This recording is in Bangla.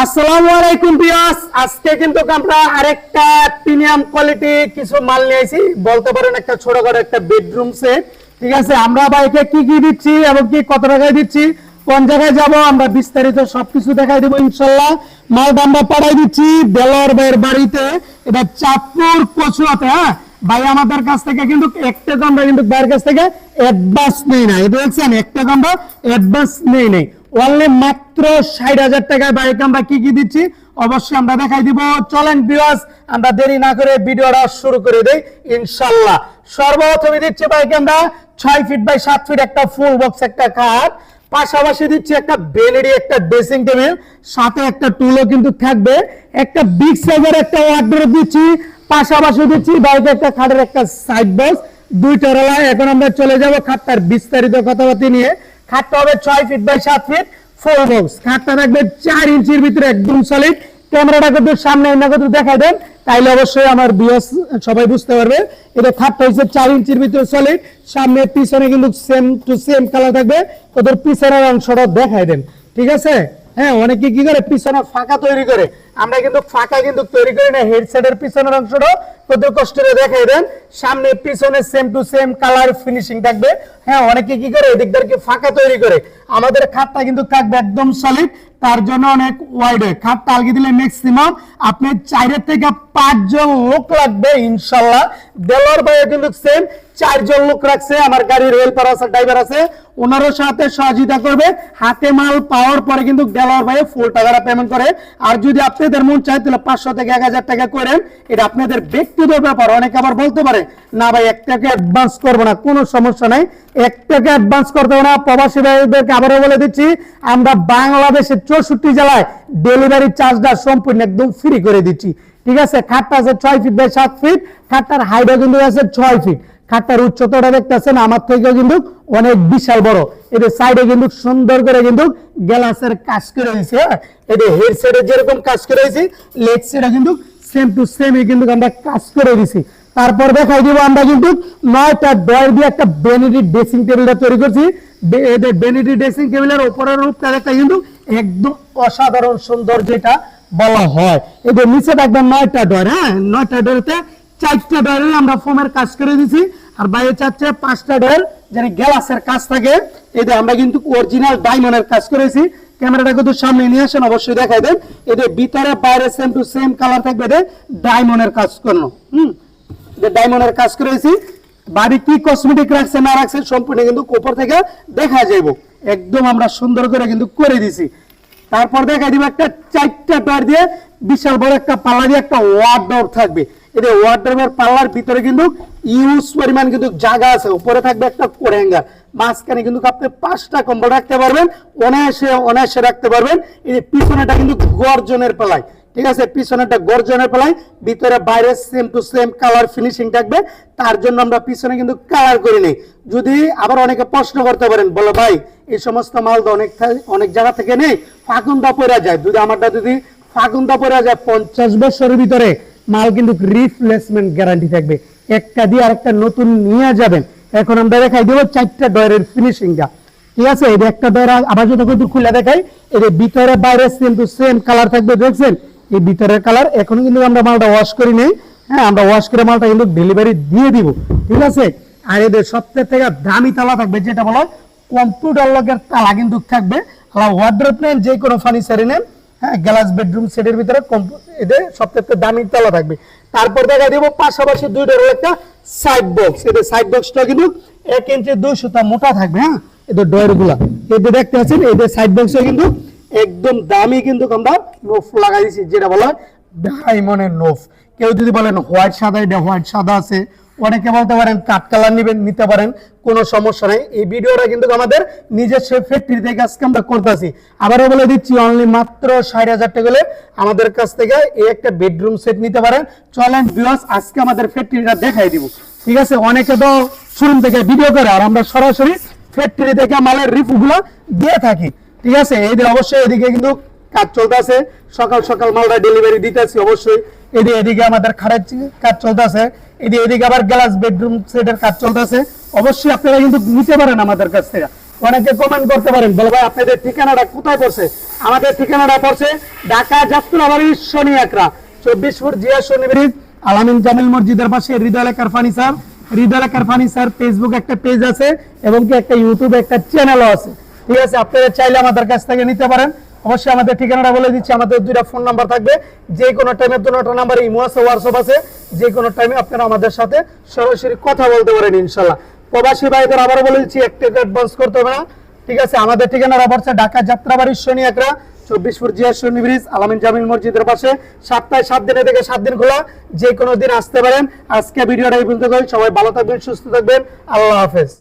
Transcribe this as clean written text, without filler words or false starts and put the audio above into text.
আসসালামু আলাইকুম ভিউয়ার্স, আজকে কিন্তু আমরা আরেকটা প্রিমিয়াম কোয়ালিটি কিছু মাল নিয়ে আইছি, বলতে পারেন একটা ছোটখাটো একটা বেডরুম সেট। ঠিক আছে, আমরা বাইকে কি কি দিচ্ছি এবং কি কত টাকায় দিচ্ছি, কোন জায়গায় যাব, আমরা বিস্তারিত সবকিছু দেখাই দেবো ইনশাআল্লাহ। মালটা আমরা পাঠাই দিচ্ছি দেলোয়ার ভাইয়ের বাড়িতে, এটা চাঁদপুর কচুয়াতে। হ্যাঁ ভাই, আমাদের কাছ থেকে কিন্তু একটা আমরা কিন্তু ভাইয়ের কাছ থেকে অ্যাডভান্স নেই না, এটা দেখছেন একটা আমরা অ্যাডভান্স নেই অনলি মাত্র 60,000 টাকায় বাইক আমরা কি কি দিচ্ছি অবশ্যই আমরা দেখাই দিব। চলেন ভিউয়ার্স, আমরা দেরি না করে ভিডিওটা শুরু করে দেই ইনশাআল্লাহ। সর্বপ্রথমে দিচ্ছি বাইকে আমরা 6 ফিট বাই 7 ফিট একটা ফুল বক্স একটা খাট, পাশাপাশি দিচ্ছি একটা বেনেডি একটা ড্রেসিং টেবিল, সাথে একটা টুলও কিন্তু থাকবে, একটা বিগ সাইজের একটা ওয়ার্ডরোব দিচ্ছি, পাশাপাশি দিচ্ছি বাইকে একটা খাটের একটা সাইড বক্স দুইটা রলা। এখন আমরা চলে যাব খাটটার বিস্তারিত কথাবার্তা নিয়ে। খাটটা হবে 6 feet by 7 feet full box, খাটটা থাকবে 4 ইঞ্চির ভিতরে একদম সলিড। ক্যামেরাটা কিন্তু সামনে না কিন্তু দেখাই দেন, তাইলে অবশ্যই আমার ভিউয়ার্স সবাই বুঝতে পারবে। এটা খাটটা হচ্ছে 4 ইঞ্চির ভিতরে সলিড, সামনে পিছনে কিন্তু সেম টু সেম কালার থাকবে। ওদের পিছনের অংশটা দেখাই দেন, ঠিক আছে? হ্যাঁ, অনেকে কি করে পিছনে ফাঁকা তৈরি করে, আমরা কিন্তু ফাঁকা কিন্তু তৈরি করি না, হেডসেটের পিছনের অংশটা কত কষ্ট করে দেখাই দেন, সামনে পিছনে same to same colour finishing থাকবে। হ্যাঁ, অনেকে কি করে এদিকদারকে ফাঁকা তৈরি করে, আমাদের খাটটা কিন্তু থাকবে একদম সলিড, তার জন্য অনেক ওয়াইড হয়। খাটটা আলগি দিলে ম্যাক্সিমাম আপনি 4 থেকে 5 জন লোক লাগবে ইনশাআল্লাহ। দেলোয়ার ভাই কিন্তু সেম 4 জন লোক রাখছে, আমার গাড়ির হেল্পার আছে, ড্রাইভার আছে, ওনারও সাথে সহযোগিতা করবে। হাতে মাল পাওয়ার পরে কিন্তু দেলোয়ার ভাই ফুল টাকাটা পেমেন্ট করে। আর যদি আপনাদের মন চায় তাহলে 500 থেকে 1000 টাকা করেন, এটা আপনাদের ব্যক্তিগত ব্যাপার। অনেকে আবার বলতে পারে না ভাই 1 টাকা অ্যাডভান্স করবো না, কোনো সমস্যা নাই, 1 টাকা অ্যাডভান্স করতে হবে না। প্রবাসী ভাইদেরকে আবারও বলে দিচ্ছি, আমরা বাংলাদেশের 64 জেলায় ডেলিভারি চার্জটা সম্পূর্ণ একদম ফ্রি করে দিচ্ছি, ঠিক আছে? খাটটা আছে 6 ফিট বাই 7 ফিট, খাটটার হাইটও কিন্তু আছে 6 ফিট, খাটটার উচ্চতাটা দেখতেছেন আমার থেকেও কিন্তু অনেক বিশাল বড়। এদের সাইডে কিন্তু সুন্দর করে কিন্তু গ্লাসের কাজ করে দিয়েছি। হ্যাঁ, এদের হেড সাইডে যেরকম কাজ করে দিয়েছি, লেগ সাইডে কিন্তু সেম টু সেম কিন্তু আমরা কাজ করে দিয়েছি। তারপর দেখাই দিব আমরা কিন্তু 9টা ডয়ার দিয়ে একটা বেনিটি ড্রেসিং টেবিলটা তৈরি করছি। এদের বেনিটি ড্রেসিং টেবিলের উপরের রূপটা একটা কিন্তু একদম অসাধারণ সুন্দর যেটা বলা হয়। এদের নিচে দেখবেন 9টা ডয়ার। হ্যাঁ, 9টা ডয়ারতে 4টা ডয়ারে আমরা ফোমের কাজ করে দিয়েছি, আর বাইরে 5টা ডয়ার যেন গ্লাসের কাজ থাকে। এদের আমরা কিন্তু অরিজিনাল ডায়মন্ডের কাজ করেছি। ক্যামেরাটা কিন্তু সামনে নিয়ে আসেন, অবশ্যই দেখাই দেন। এদের ভিতরে বাইরে সেম টু সেম কালার থাকবে, এদের ডায়মন্ডের কাজ করলো। ডায়মন্ডের কাজ করেছি। বাড়ি কি কসমেটিক রাখছে না রাখছে সম্পূর্ণ কিন্তু উপর থেকে দেখা যাইব, একদম আমরা সুন্দর করে কিন্তু করে দিছি। তারপর দেখাই দিব একটা 4টা ডয়ার দিয়ে বিশাল বড় একটা পাল্লা দিয়ে একটা ওয়ার্ডরোব থাকবে। এদের ওয়ার্ডরোবের পাল্লার ভিতরে কিন্তু ইউজ পরিমাণ কিন্তু জায়গা আছে, উপরে থাকবে একটা কোর হ্যাঙ্গার, মাঝখানে কিন্তু আপনি 5টা কম্বল রাখতে পারবেন, অনায়াসে রাখতে পারবেন। এই পিছনেটা কিন্তু গর্জনের পাল্লাই, ঠিক আছে? পিছনেটা গর্জনের পাল্লাই, ভিতরে বাইরে same to same colour finishing থাকবে। তার জন্য আমরা পিছনে কিন্তু কালার করি নেই। যদি আবার অনেকে প্রশ্ন করতে পারেন, বলো ভাই এই সমস্ত মাল তো অনেক জায়গা থেকে নেই, ফাগুনটা পড়ে যায়, যদি আমারটা যদি ফাগুনটা পড়ে যায় 50 বছরের ভিতরে মাল কিন্তু রিপ্লেসমেন্ট গ্যারান্টি থাকবে, একটা দিয়ে আরেকটা নতুন নিয়ে যাবেন। এখন আমরা দেখাই দেবো 4টা ডয়ারের ফিনিশিংটা, ঠিক আছে? এই একটা ডয়ার আবার যদি খুলে দেখাই, এর ভিতরে বাইরে সেম টু সেম কালার থাকবে, দেখছেন এই ভিতরের কালার। এখন কিন্তু আমরা মালটা ওয়াশ করি নেই। হ্যাঁ, আমরা ওয়াশ করে মালটা কিন্তু ডেলিভারি দিয়ে দিব, ঠিক আছে? আর এদের সবথেকে থেকে দামি তালা থাকবে, যেটা বলা হয় কম্পিউটার লকের তালা কিন্তু থাকবে। ওয়ার্ডরোব নেন, যে কোনো ফার্নিচারে নেন, হ্যাঁ, গ্লাস বেডরুম সেটের ভিতরে এদের সবথেকে দামি তালা থাকবে। তারপর দেখা দিব পাশাপাশি 2টার একটা সাইড বক্স। এদের সাইড বক্সটা কিন্তু 1 ইঞ্চি 2 সুতা মোটা থাকবে। হ্যাঁ, এদের ডয়ার গুলা এদের দেখতে আছেন, এদের সাইড বক্সে কিন্তু একদম দামি কিন্তু আমরা নোফ লাগাই দিয়েছি, যেটা বলা হয় ডায়মন্ডের নোফ। কেউ যদি বলেন হোয়াইট সাদা, এটা হোয়াইট সাদা আছে, অনেকে বলতে পারেন কাট কালার নিতে পারেন, কোনো সমস্যা নেই। এই ভিডিওটা কিন্তু আমাদের নিজস্ব ফ্যাক্টরি থেকে আজকে আমরা করতেছি। আবারও বলে দিচ্ছি, অনলি মাত্র 60,000 টাকা হলে আমাদের কাছ থেকে এই একটা বেডরুম সেট নিতে পারেন। চলেন ভিউয়ার্স, আজকে আমাদের ফ্যাক্টরিটা দেখাই দিব, ঠিক আছে? অনেকে তো শোরুম থেকে ভিডিও করে, আর আমরা সরাসরি ফ্যাক্টরি থেকে মালের রিভিউগুলো দিয়ে থাকি, ঠিক আছে? এদের অবশ্যই এদিকে কিন্তু কাজ চলতেছে, সকাল সকাল মালটা ডেলিভারি দিতেছি অবশ্যই। এদিকে আমাদের খারের কাজ চলতেছে, এদিকে আবার গ্লাস বেডরুম সেটের কাজ চলতেছে। অবশ্যই আপনারা কিন্তু নিতে পারেন আমাদের কাছ থেকে। অনেকে কমেন্ট করতে পারেন, বলে ভাই আপনাদের ঠিকানাটা কোথায় পড়ছে? আমাদের ঠিকানাটা পড়ছে ঢাকা যাত্রাবাড়ি শনি একরা 24 ফুট জিয়া শনি ব্রিজ আলামিন জামিল মসজিদের পাশে হৃদয় লেখার ফার্নিচার। হৃদয় লেখার ফার্নিচার ফেসবুক একটা পেজ আছে এবং কি একটা ইউটিউবে একটা চ্যানেলও আছে। ঠিক আছে, আপনারা চাইলে আমাদের কাছ থেকে নিতে পারেন। অবশ্যই আমাদের ঠিকানাটা বলে দিচ্ছি, আমাদের 2টা ফোন নাম্বার থাকবে, যে কোনো টাইমে 2টা নাম্বারে ইমো আছে, হোয়াটসঅ্যাপ আছে, যে কোনো টাইমে আপনারা আমাদের সাথে সরাসরি কথা বলতে পারেন ইনশাল্লাহ। প্রবাসী ভাইদের আবারও বলে দিচ্ছি, একটা অ্যাডভান্স করতে হবে না। ঠিক আছে, আমাদের ঠিকানাটা পড়ছে ঢাকা যাত্রাবাড়ি শনি একরা 24 ফুট জিয়া শনি ব্রিজ আলামিন জামিল মসজিদের পাশে। সপ্তাহে 7 দিনে থেকে 7 দিন খোলা, যে কোনো দিন আসতে পারেন। আজকে ভিডিওটা এই পর্যন্ত, সবাই ভালো থাকবেন, সুস্থ থাকবেন, আল্লাহ হাফেজ।